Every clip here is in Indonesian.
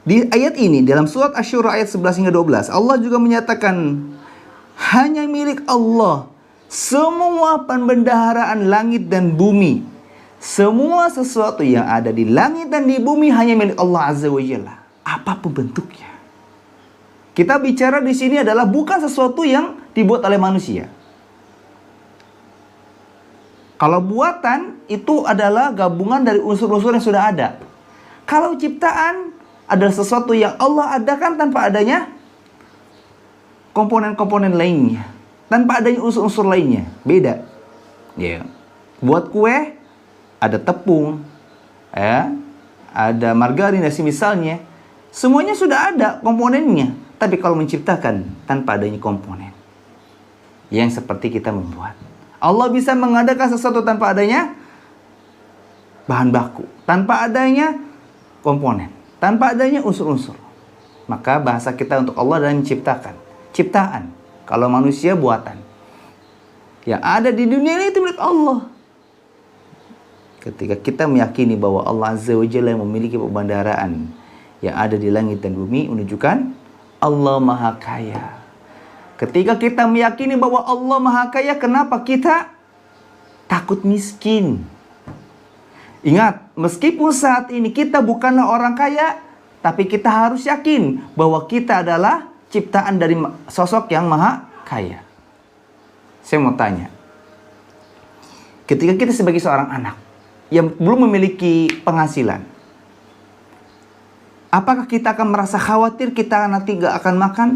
Di ayat ini, dalam surat Asy-Syura ayat 11 hingga 12, Allah juga menyatakan, hanya milik Allah semua pembendaharaan langit dan bumi. Semua sesuatu yang ada di langit dan di bumi hanya milik Allah Azza wa Jalla, apapun bentuknya. Kita bicara di sini adalah bukan sesuatu yang dibuat oleh manusia. Kalau buatan itu adalah gabungan dari unsur-unsur yang sudah ada. Kalau ciptaan adalah sesuatu yang Allah adakan tanpa adanya komponen-komponen lainnya, tanpa adanya unsur-unsur lainnya. Beda. Ya. Buat kue ada tepung, ya, ada margarin dan misalnya. Semuanya sudah ada komponennya. Tapi kalau menciptakan tanpa adanya komponen, yang seperti kita membuat, Allah bisa mengadakan sesuatu tanpa adanya bahan baku, tanpa adanya komponen, tanpa adanya unsur-unsur. Maka bahasa kita untuk Allah adalah menciptakan. Ciptaan. Kalau manusia buatan. Yang ada di dunia ini itu milik Allah. Ketika kita meyakini bahwa Allah Azza wa Jalla yang memiliki perbendaharaan yang ada di langit dan bumi, menunjukkan Allah Maha Kaya. Ketika kita meyakini bahwa Allah Maha Kaya, kenapa kita takut miskin? Ingat, meskipun saat ini kita bukanlah orang kaya, tapi kita harus yakin bahwa kita adalah ciptaan dari sosok yang Maha Kaya. Saya mau tanya, ketika kita sebagai seorang anak yang belum memiliki penghasilan, apakah kita akan merasa khawatir kita nanti gak akan makan?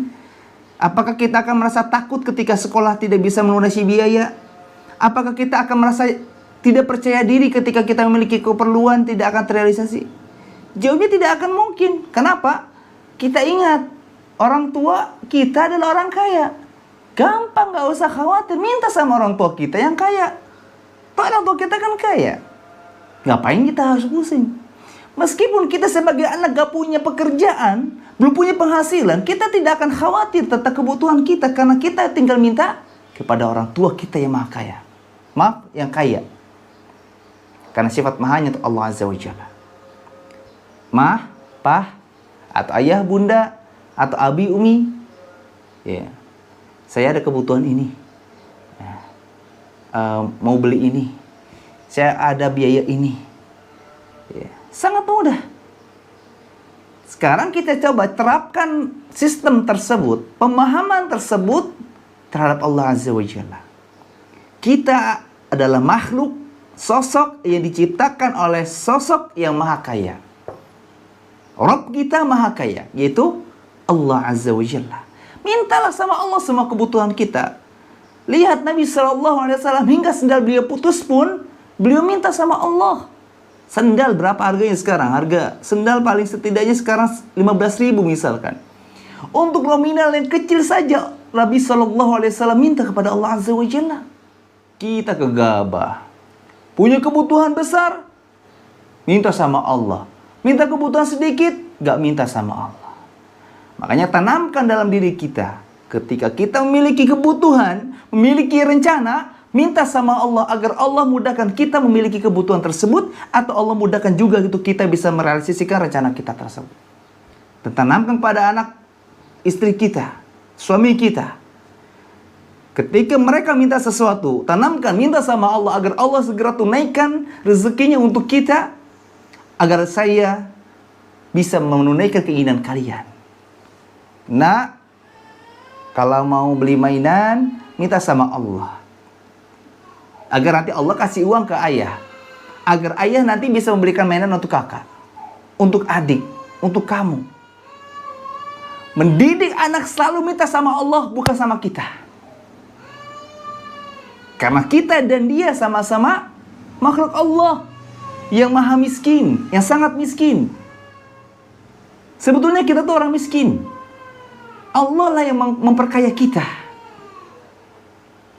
Apakah kita akan merasa takut ketika sekolah tidak bisa melunasi biaya? Apakah kita akan merasa tidak percaya diri ketika kita memiliki keperluan tidak akan terrealisasi? Jawabnya tidak akan mungkin. Kenapa? Kita ingat, orang tua kita adalah orang kaya. Gampang, gak usah khawatir. Minta sama orang tua kita yang kaya. Toh orang tua kita kan kaya. Ngapain kita harus pusing? Meskipun kita sebagai anak gak punya pekerjaan, belum punya penghasilan, kita tidak akan khawatir tentang kebutuhan kita, karena kita tinggal minta kepada orang tua kita yang Maha Kaya. Maaf, yang kaya. Karena sifat mahanya itu Allah Azza wa Jalla. Mah, pah, atau ayah, bunda, atau abi, umi. Ya. Saya ada kebutuhan ini. Ya. Mau beli ini. Saya ada biaya ini. Ya. Sangat mudah. Sekarang kita coba terapkan sistem tersebut, pemahaman tersebut terhadap Allah Azza wa Jalla. Kita adalah makhluk, sosok yang diciptakan oleh sosok yang Maha Kaya. Rabb kita Maha Kaya, yaitu Allah Azza wa Jalla. Mintalah sama Allah semua kebutuhan kita. Lihat Nabi SAW, hingga sendal beliau putus pun beliau minta sama Allah. Sendal berapa harganya sekarang? Harga sendal paling setidaknya sekarang 15.000 misalkan. Untuk nominal yang kecil saja Nabi SAW minta kepada Allah Azza wa Jalla. Kita gegabah, punya kebutuhan besar, minta sama Allah. Minta kebutuhan sedikit, gak minta sama Allah. Makanya tanamkan dalam diri kita, ketika kita memiliki kebutuhan, memiliki rencana, minta sama Allah agar Allah mudahkan kita memiliki kebutuhan tersebut, atau Allah mudahkan juga gitu kita bisa merealisasikan rencana kita tersebut. Dan tanamkan pada anak istri kita, suami kita. Ketika mereka minta sesuatu, tanamkan, minta sama Allah agar Allah segera tunaikan rezekinya untuk kita, agar saya bisa menunaikan keinginan kalian. Nah, kalau mau beli mainan, minta sama Allah agar nanti Allah kasih uang ke ayah, agar ayah nanti bisa memberikan mainan untuk kakak, untuk adik, untuk kamu. Mendidik anak selalu minta sama Allah, bukan sama kita. Karena kita dan dia sama-sama makhluk Allah yang maha miskin, yang sangat miskin. Sebetulnya kita tuh orang miskin. Allah lah yang memperkaya kita.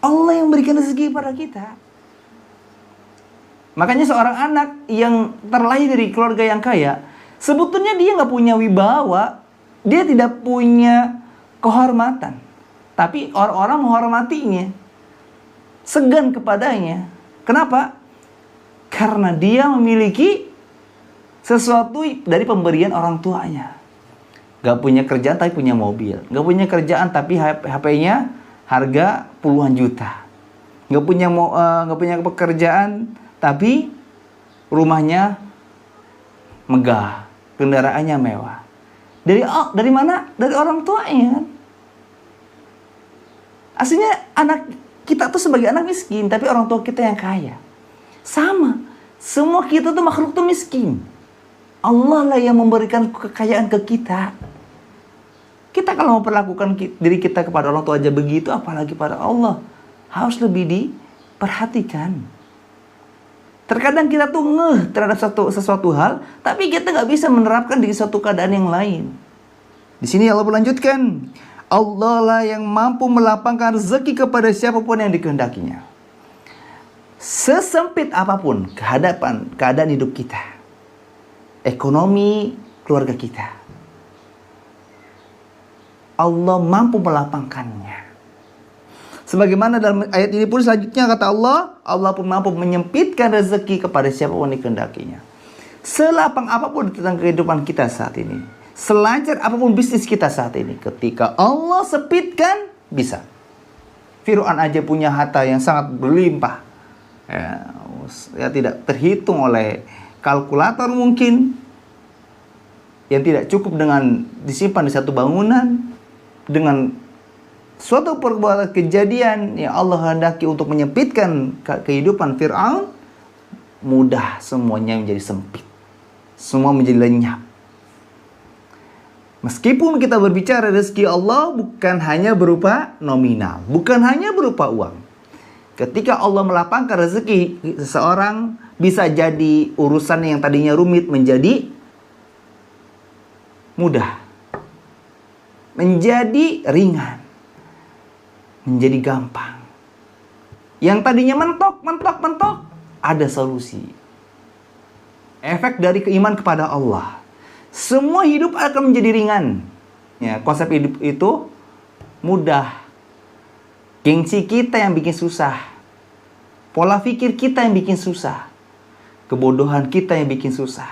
Allah yang memberikan rezeki pada kita. Makanya seorang anak yang terlahir dari keluarga yang kaya, sebetulnya dia nggak punya wibawa, dia tidak punya kehormatan. Tapi orang-orang menghormatinya, segan kepadanya. Kenapa? Karena dia memiliki sesuatu dari pemberian orang tuanya. Gak punya kerjaan tapi punya mobil. Gak punya kerjaan tapi HP-nya harga puluhan juta. Gak punya pekerjaan tapi rumahnya megah, kendaraannya mewah. Dari mana? Dari orang tuanya kan. Aslinya anak kita tuh sebagai anak miskin, tapi orang tua kita yang kaya. Sama. Semua kita tuh makhluk tuh miskin. Allah lah yang memberikan kekayaan ke kita. Kita kalau memperlakukan diri kita kepada orang tua aja begitu, apalagi pada Allah. Harus lebih diperhatikan. Terkadang kita tuh ngeh terhadap sesuatu hal, tapi kita nggak bisa menerapkan di suatu keadaan yang lain. Di sini Allah melanjutkan, Allah lah yang mampu melapangkan rezeki kepada siapapun yang dikehendakinya. Sesempit apapun keadaan hidup kita, ekonomi keluarga kita, Allah mampu melapangkannya. Sebagaimana dalam ayat ini pun selanjutnya kata Allah, Allah pun mampu menyempitkan rezeki kepada siapapun yang dikehendakinya. Selapang apapun tentang kehidupan kita saat ini, selancar apapun bisnis kita saat ini, ketika Allah sempitkan, bisa. Fir'aun aja punya harta yang sangat berlimpah, ya tidak terhitung oleh kalkulator mungkin, yang tidak cukup dengan disimpan di satu bangunan. Dengan suatu perbuatan kejadian yang Allah hendaki untuk menyempitkan kehidupan Fir'aun, mudah semuanya menjadi sempit, semua menjadi lenyap. Meskipun kita berbicara rezeki Allah bukan hanya berupa nominal, bukan hanya berupa uang. Ketika Allah melapangkan rezeki seseorang, bisa jadi urusan yang tadinya rumit menjadi mudah, menjadi ringan, menjadi gampang. Yang tadinya mentok, ada solusi. Efek dari keiman kepada Allah. Semua hidup akan menjadi ringan. Ya, konsep hidup itu mudah. Gengsi kita yang bikin susah. Pola pikir kita yang bikin susah. Kebodohan kita yang bikin susah.